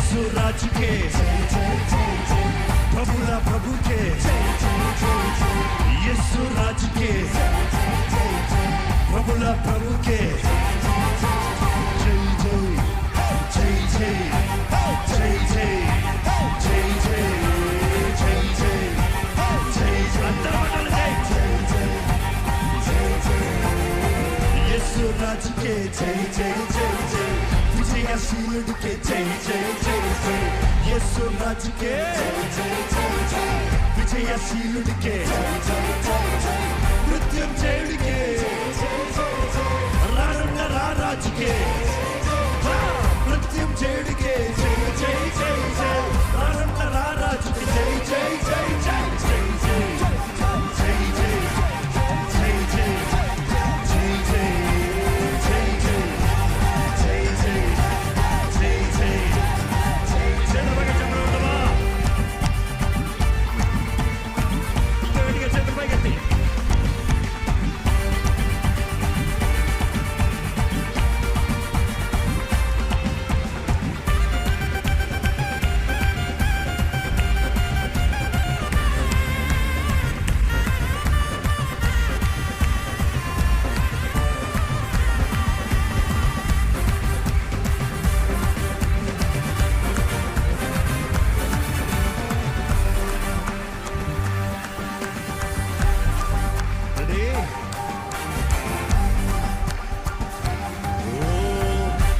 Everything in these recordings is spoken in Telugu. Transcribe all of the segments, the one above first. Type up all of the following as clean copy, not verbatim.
యేసు రాజుకే ప్రభుల ప్రభుకే యేసు రాజుకే ప్రభుల ప్రభుకే జై జై జై జై జై జై జై జై జై జై జై అందరూ జై యేసు రాజుకే జై జై జై జై విజయశీలుడికే జై జై జై జై యేసు రాజుకే జై జై జై విజయశీలుడికే జై జై జై జై మృత్యుంజయుడికే రానున్న రారాజుకే మృత్యుంజయుడికే జై జై జై జై రానున్న రారాజుకే జై జై జై జై జై జై జై జై జై జై జై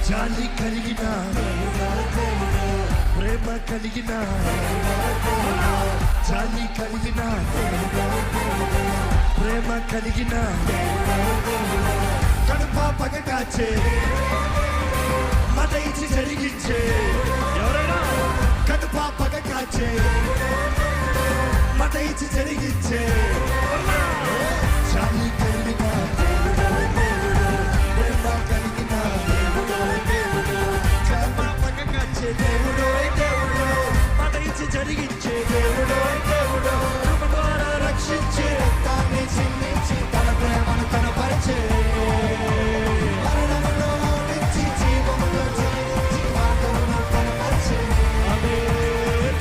జాలి కలిగిన ప్రేమ కలిగిన జాలి కలిగిన ప్రేమ కలిగిన కడుప పగ కాచే మత ఇచ్చి జరిగించే ఎవరైనా కడుప పగ కాచే మత ఇచ్చి జరిగించే జాలి కలిగిన ప్రేమ కలిగిన దేవుడు దేవుడు మదయించి జరిగించే దేవుడు దేవుడు కృప ద్వారా రక్షించే రక్తాన్ని చిందించి తన ప్రేమను కనపరిచే మరణములో నుంచి జీవములో జీవించి మార్గమును కనపరిచే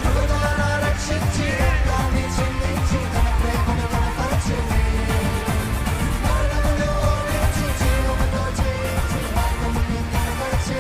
కృప ద్వారా రక్షించి రక్తాన్ని చిందించి తన ప్రేమను కనపరిచే మరణములో నుంచి జీవములో జీవించి మార్గమును కనపరిచే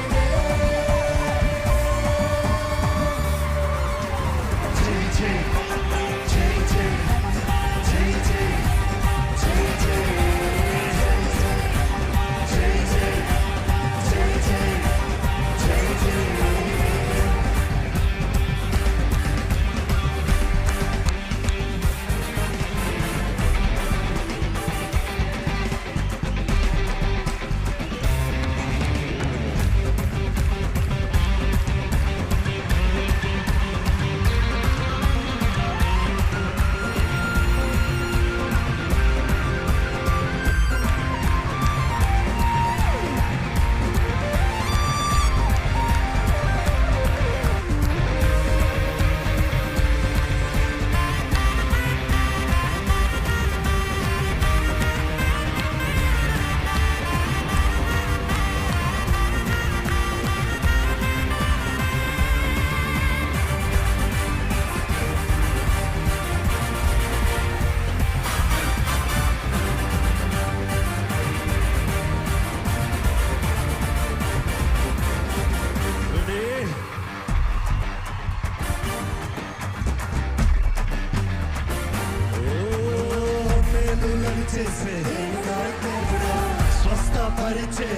స్వస్థపరిచే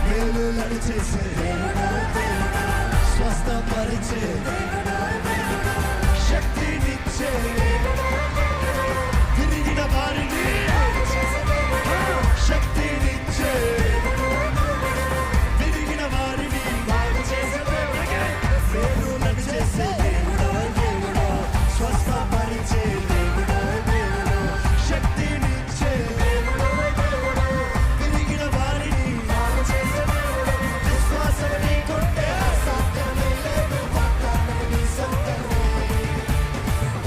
మేలులను చేసే స్వస్థపరిచే శక్తినిచ్చే తిరిగిన వారిని శక్తినిచ్చే తిరిగిన వారిని మేలులను చేసే దేవుడో దేవుడో స్వస్థపరిచే దేవుడో దేవుడో శక్తినిచ్చే తిరిగిన వారిని విశ్వాసమని కొట్టే సాధ్యమే లేదు వాగ్దానమే నీ సొంతమే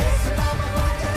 యేసు నామముకే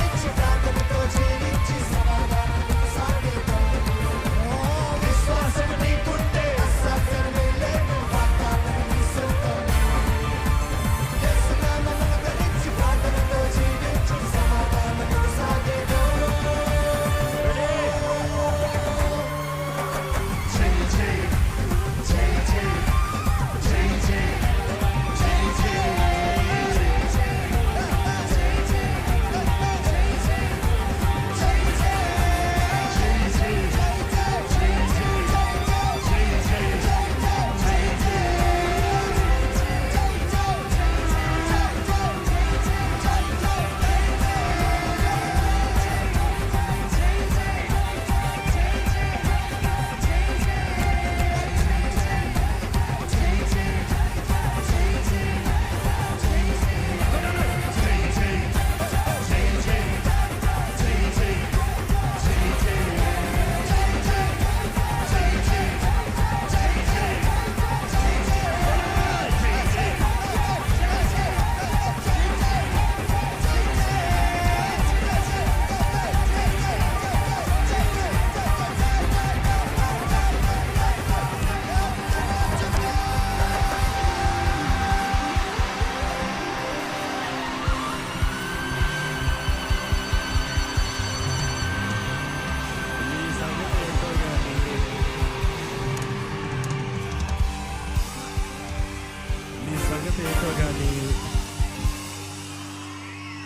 సంగతి ఏంటో కానీ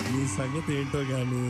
నీ సంగతి ఏంటో కానీ